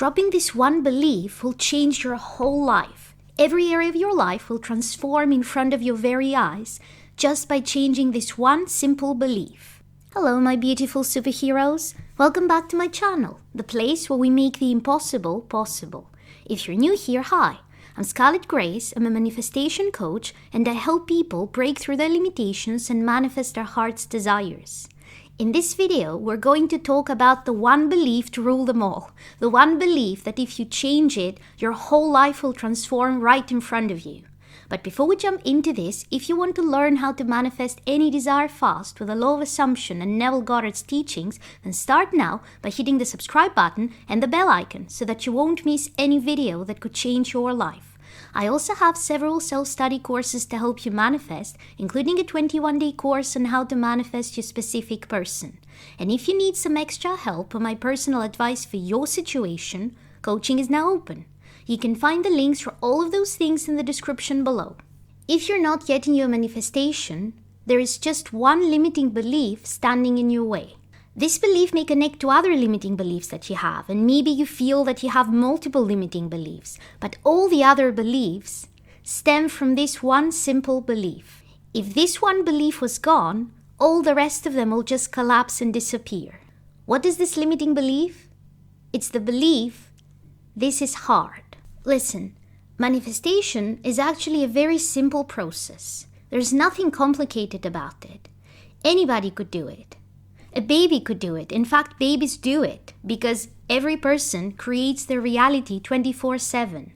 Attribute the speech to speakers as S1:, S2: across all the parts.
S1: Dropping this one belief will change your whole life. Every area of your life will transform in front of your very eyes just by changing this one simple belief. Hello, my beautiful superheroes. Welcome back to my channel, the place where we make the impossible possible. If you're new here, hi. I'm Scarlett Grace, I'm a manifestation coach, and I help people break through their limitations and manifest their heart's desires. In this video, we're going to talk about the one belief to rule them all. The one belief that if you change it, your whole life will transform right in front of you. But before we jump into this, if you want to learn how to manifest any desire fast with the law of assumption and Neville Goddard's teachings, then start now by hitting the subscribe button and the bell icon so that you won't miss any video that could change your life. I also have several self-study courses to help you manifest, including a 21-day course on how to manifest your specific person. And if you need some extra help or my personal advice for your situation, coaching is now open. You can find the links for all of those things in the description below. If you're not yet in your manifestation, there is just one limiting belief standing in your way. This belief may connect to other limiting beliefs that you have, and maybe you feel that you have multiple limiting beliefs, but all the other beliefs stem from this one simple belief. If this one belief was gone, all the rest of them will just collapse and disappear. What is this limiting belief? It's the belief, this is hard. Listen, manifestation is actually a very simple process. There's nothing complicated about it. Anybody could do it. A baby could do it. In fact, babies do it because every person creates their reality 24/7.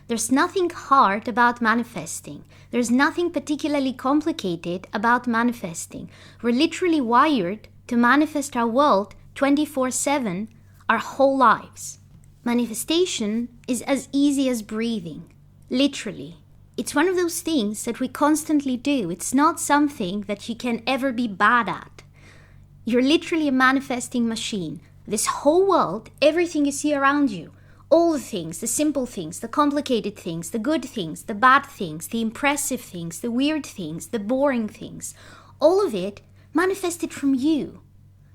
S1: There's nothing hard about manifesting. There's nothing particularly complicated about manifesting. We're literally wired to manifest our world 24/7 our whole lives. Manifestation is as easy as breathing. Literally. It's one of those things that we constantly do. It's not something that you can ever be bad at. You're literally a manifesting machine. This whole world, everything you see around you, all the things, the simple things, the complicated things, the good things, the bad things, the impressive things, the weird things, the boring things, all of it manifested from you.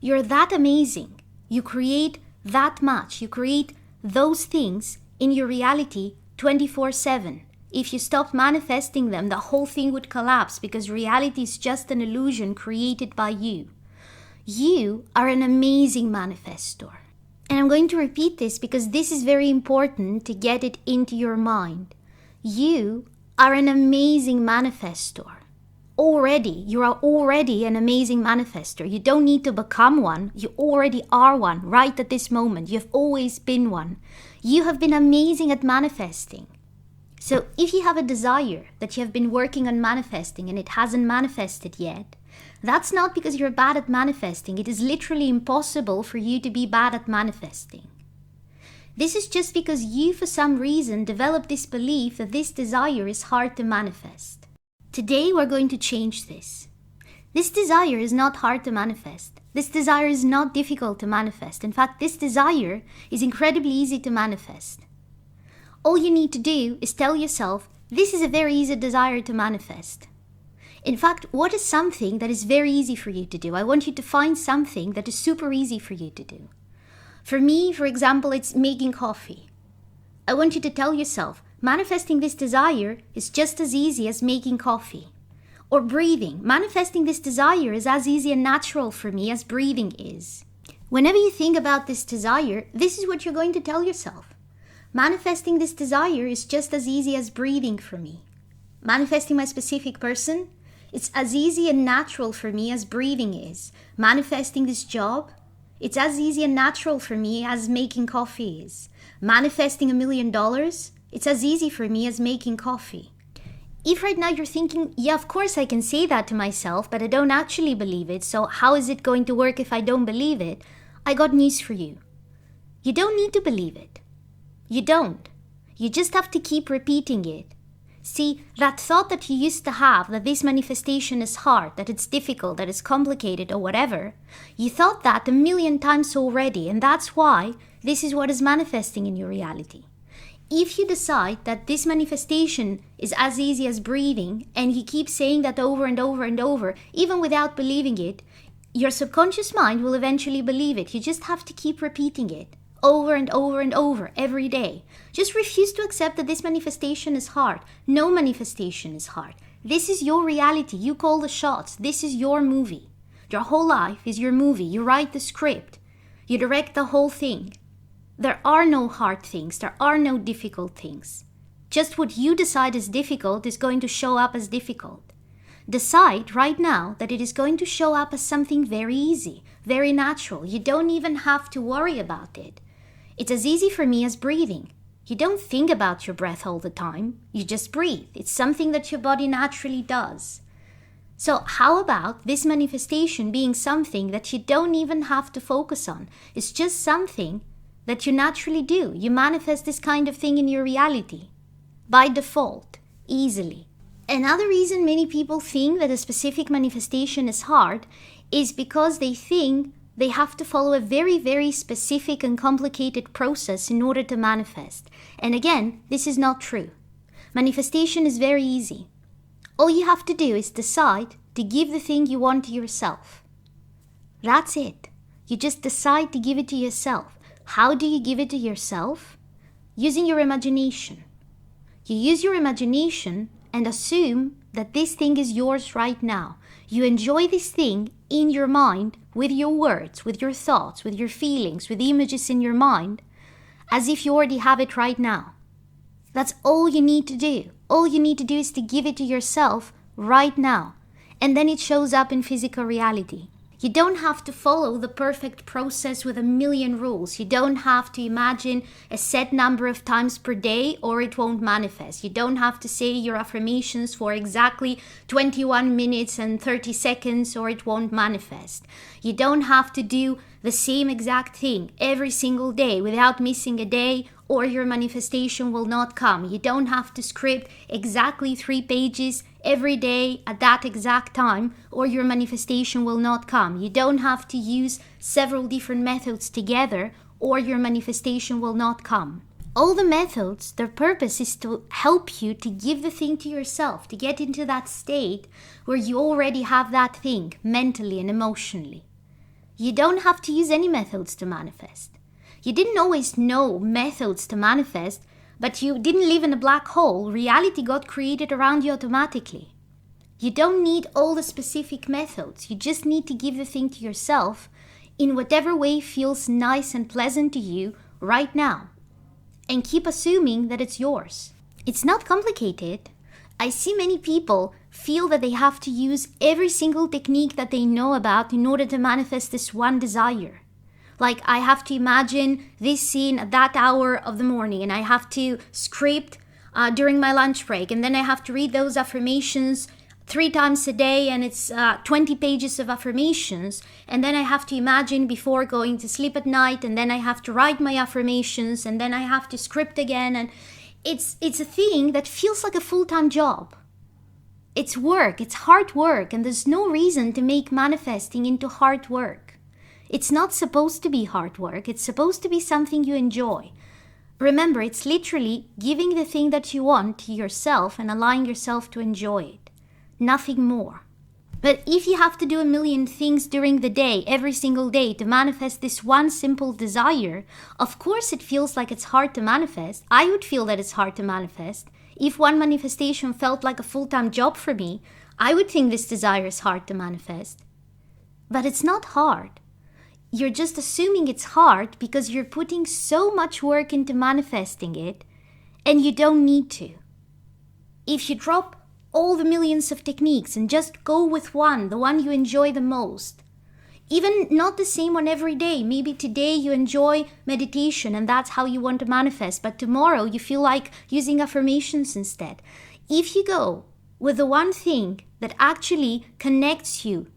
S1: You're that amazing. You create that much. You create those things in your reality 24/7. If you stopped manifesting them, the whole thing would collapse because reality is just an illusion created by you. You are an amazing manifestor. And I'm going to repeat this because this is very important to get it into your mind. You are an amazing manifestor. You are already an amazing manifestor. You don't need to become one. You already are one right at this moment. You've always been one. You have been amazing at manifesting. So if you have a desire that you have been working on manifesting and it hasn't manifested yet, that's not because you're bad at manifesting. It is literally impossible for you to be bad at manifesting. This is just because you, for some reason, developed this belief that this desire is hard to manifest. Today, we're going to change this. This desire is not hard to manifest. This desire is not difficult to manifest. In fact, this desire is incredibly easy to manifest. All you need to do is tell yourself, this is a very easy desire to manifest. In fact, what is something that is very easy for you to do? I want you to find something that is super easy for you to do. For me, for example, it's making coffee. I want you to tell yourself, manifesting this desire is just as easy as making coffee. Or breathing. Manifesting this desire is as easy and natural for me as breathing is. Whenever you think about this desire, this is what you're going to tell yourself. Manifesting this desire is just as easy as breathing for me. Manifesting my specific person, it's as easy and natural for me as breathing is. Manifesting this job, it's as easy and natural for me as making coffee is. Manifesting $1 million, it's as easy for me as making coffee. If right now you're thinking, yeah, of course I can say that to myself, but I don't actually believe it, so how is it going to work if I don't believe it? I got news for you. You don't need to believe it. You don't. You just have to keep repeating it. See, that thought that you used to have, that this manifestation is hard, that it's difficult, that it's complicated, or whatever, you thought that 1,000,000 times already, and that's why this is what is manifesting in your reality. If you decide that this manifestation is as easy as breathing, and you keep saying that over and over and over, even without believing it, your subconscious mind will eventually believe it. You just have to keep repeating it over and over and over every day. Just refuse to accept that this manifestation is hard. No manifestation is hard. This is your reality. You call the shots. This is your movie. Your whole life is your movie. You write the script. You direct the whole thing. There are no hard things. There are no difficult things. Just what you decide is difficult is going to show up as difficult. Decide right now that it is going to show up as something very easy, very natural. You don't even have to worry about it. It's as easy for me as breathing. You don't think about your breath all the time. You just breathe. It's something that your body naturally does. So how about this manifestation being something that you don't even have to focus on? It's just something that you naturally do. You manifest this kind of thing in your reality. By default, easily. Another reason many people think that a specific manifestation is hard is because they think they have to follow a very, very specific and complicated process in order to manifest. And again, this is not true. Manifestation is very easy. All you have to do is decide to give the thing you want to yourself. That's it. You just decide to give it to yourself. How do you give it to yourself? Using your imagination. You use your imagination and assume that this thing is yours right now. You enjoy this thing in your mind with your words, with your thoughts, with your feelings, with images in your mind, as if you already have it right now. That's all you need to do. All you need to do is to give it to yourself right now. And then it shows up in physical reality. You don't have to follow the perfect process with a million rules. You don't have to imagine a set number of times per day or it won't manifest. You don't have to say your affirmations for exactly 21 minutes and 30 seconds or it won't manifest. You don't have to do the same exact thing every single day without missing a day or your manifestation will not come. You don't have to script exactly 3 pages every day at that exact time or your manifestation will not come. You don't have to use several different methods together or your manifestation will not come. All the methods, their purpose is to help you to give the thing to yourself, to get into that state where you already have that thing mentally and emotionally. You don't have to use any methods to manifest. You didn't always know methods to manifest, but you didn't live in a black hole. Reality got created around you automatically. You don't need all the specific methods. You just need to give the thing to yourself in whatever way feels nice and pleasant to you right now. And keep assuming that it's yours. It's not complicated. I see many people feel that they have to use every single technique that they know about in order to manifest this one desire. Like, I have to imagine this scene at that hour of the morning, and I have to script during my lunch break, and then I have to read those affirmations 3 times a day, and it's 20 pages of affirmations, and then I have to imagine before going to sleep at night, and then I have to write my affirmations, and then I have to script again, and it's a thing that feels like a full-time job. It's work, it's hard work, and there's no reason to make manifesting into hard work. It's not supposed to be hard work. It's supposed to be something you enjoy. Remember, it's literally giving the thing that you want to yourself and allowing yourself to enjoy it. Nothing more. But if you have to do a million things during the day, every single day, to manifest this one simple desire, of course it feels like it's hard to manifest. I would feel that it's hard to manifest. If one manifestation felt like a full-time job for me, I would think this desire is hard to manifest. But it's not hard. You're just assuming it's hard because you're putting so much work into manifesting it, and you don't need to. If you drop all the millions of techniques and just go with one, the one you enjoy the most, even not the same one every day. Maybe today you enjoy meditation and that's how you want to manifest, but tomorrow you feel like using affirmations instead. If you go with the one thing that actually connects you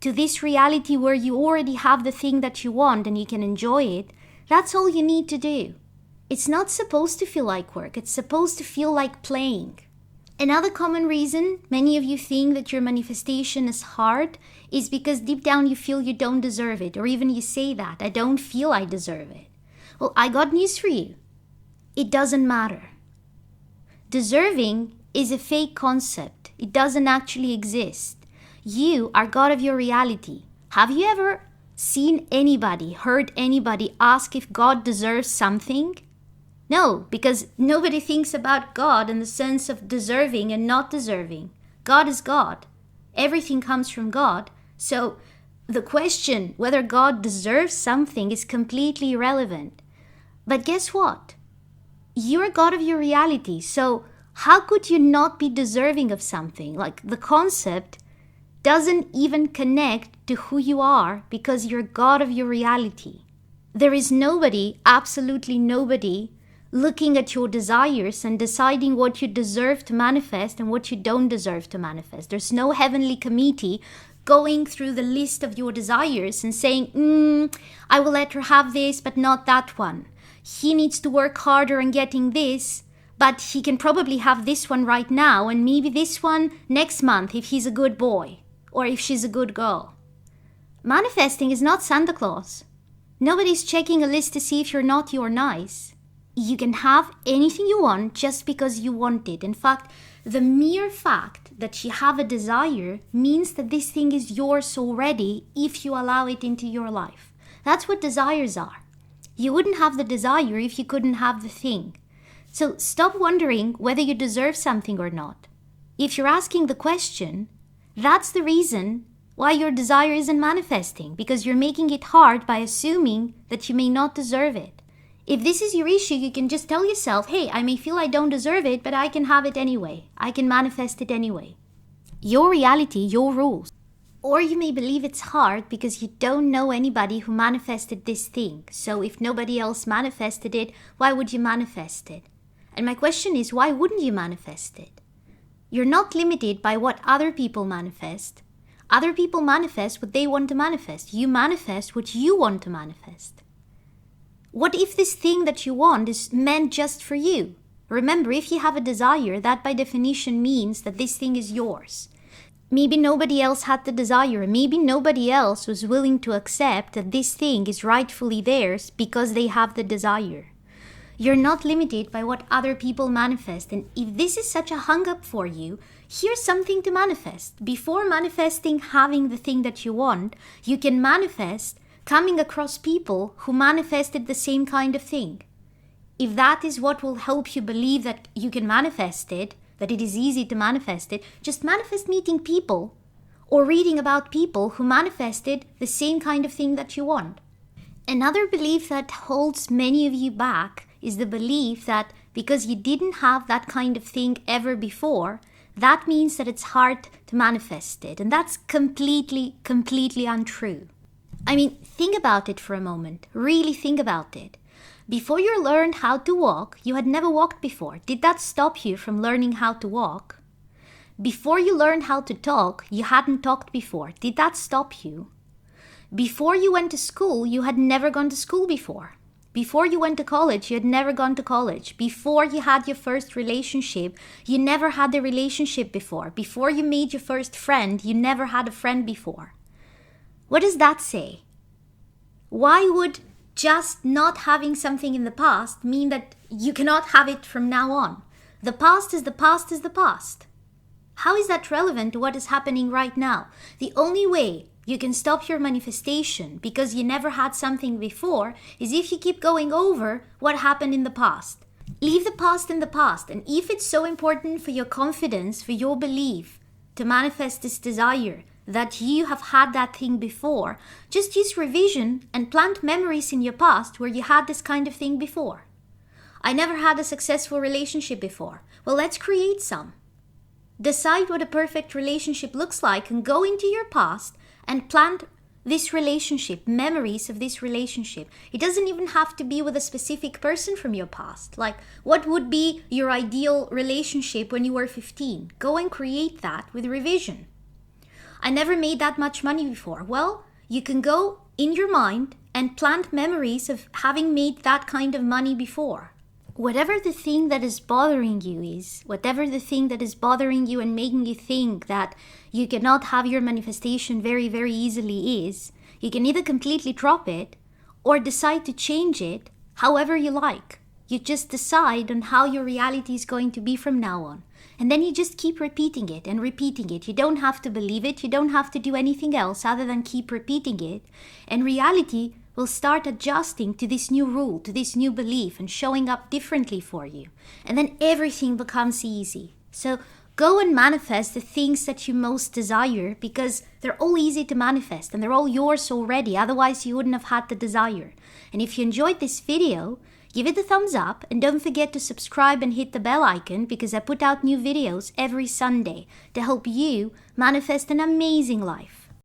S1: to this reality where you already have the thing that you want and you can enjoy it, that's all you need to do. It's not supposed to feel like work. It's supposed to feel like playing. Another common reason many of you think that your manifestation is hard is because deep down you feel you don't deserve it, or even you say that, I don't feel I deserve it. Well, I got news for you. It doesn't matter. Deserving is a fake concept. It doesn't actually exist. You are God of your reality. Have you ever seen anybody, heard anybody ask if God deserves something? No, because nobody thinks about God in the sense of deserving and not deserving. God is God. Everything comes from God. So the question whether God deserves something is completely irrelevant. But guess what? You're God of your reality. So how could you not be deserving of something? Like, the concept doesn't even connect to who you are because you're God of your reality. There is nobody, absolutely nobody, looking at your desires and deciding what you deserve to manifest and what you don't deserve to manifest. There's no heavenly committee going through the list of your desires and saying, I will let her have this, but not that one. He needs to work harder on getting this, but he can probably have this one right now and maybe this one next month if he's a good boy or if she's a good girl. Manifesting is not Santa Claus. Nobody's checking a list to see if you're naughty or nice. You can have anything you want just because you want it. In fact, the mere fact that you have a desire means that this thing is yours already if you allow it into your life. That's what desires are. You wouldn't have the desire if you couldn't have the thing. So stop wondering whether you deserve something or not. If you're asking the question, that's the reason why your desire isn't manifesting, because you're making it hard by assuming that you may not deserve it. If this is your issue, you can just tell yourself, hey, I may feel I don't deserve it, but I can have it anyway. I can manifest it anyway. Your reality, your rules. Or you may believe it's hard because you don't know anybody who manifested this thing. So if nobody else manifested it, why would you manifest it? And my question is, why wouldn't you manifest it? You're not limited by what other people manifest. Other people manifest what they want to manifest. You manifest what you want to manifest. What if this thing that you want is meant just for you? Remember, if you have a desire, that by definition means that this thing is yours. Maybe nobody else had the desire. Maybe nobody else was willing to accept that this thing is rightfully theirs because they have the desire. You're not limited by what other people manifest. And if this is such a hang-up for you, here's something to manifest. Before manifesting having the thing that you want, you can manifest coming across people who manifested the same kind of thing. If that is what will help you believe that you can manifest it, that it is easy to manifest it, just manifest meeting people or reading about people who manifested the same kind of thing that you want. Another belief that holds many of you back is the belief that because you didn't have that kind of thing ever before, that means that it's hard to manifest it. And that's completely untrue. I mean, think about it for a moment. Really think about it. Before you learned how to walk, you had never walked before. Did that stop you from learning how to walk? Before you learned how to talk, you hadn't talked before. Did that stop you? Before you went to school, you had never gone to school before. Before you went to college, you had never gone to college. Before you had your first relationship, you never had a relationship before. Before you made your first friend, you never had a friend before. What does that say? Why would just not having something in the past mean that you cannot have it from now on? The past is the past is the past. How is that relevant to what is happening right now? The only way you can stop your manifestation because you never had something before is if you keep going over what happened in the past. Leave the past in the past. And if it's so important for your confidence, for your belief to manifest this desire, that you have had that thing before, just use revision and plant memories in your past where you had this kind of thing before. I never had a successful relationship before. Well, let's create some. Decide what a perfect relationship looks like and go into your past and plant this relationship, memories of this relationship. It doesn't even have to be with a specific person from your past. Like, what would be your ideal relationship when you were 15? Go and create that with revision. I never made that much money before. Well, you can go in your mind and plant memories of having made that kind of money before. Whatever the thing that is bothering you is, whatever the thing that is bothering you and making you think that you cannot have your manifestation very, very easily is, you can either completely drop it or decide to change it however you like. You just decide on how your reality is going to be from now on. And then you just keep repeating it and repeating it. You don't have to believe it. You don't have to do anything else other than keep repeating it. And reality will start adjusting to this new rule, to this new belief, and showing up differently for you. And then everything becomes easy. So go and manifest the things that you most desire, because they're all easy to manifest and they're all yours already. Otherwise, you wouldn't have had the desire. And if you enjoyed this video, give it a thumbs up and don't forget to subscribe and hit the bell icon, because I put out new videos every Sunday to help you manifest an amazing life.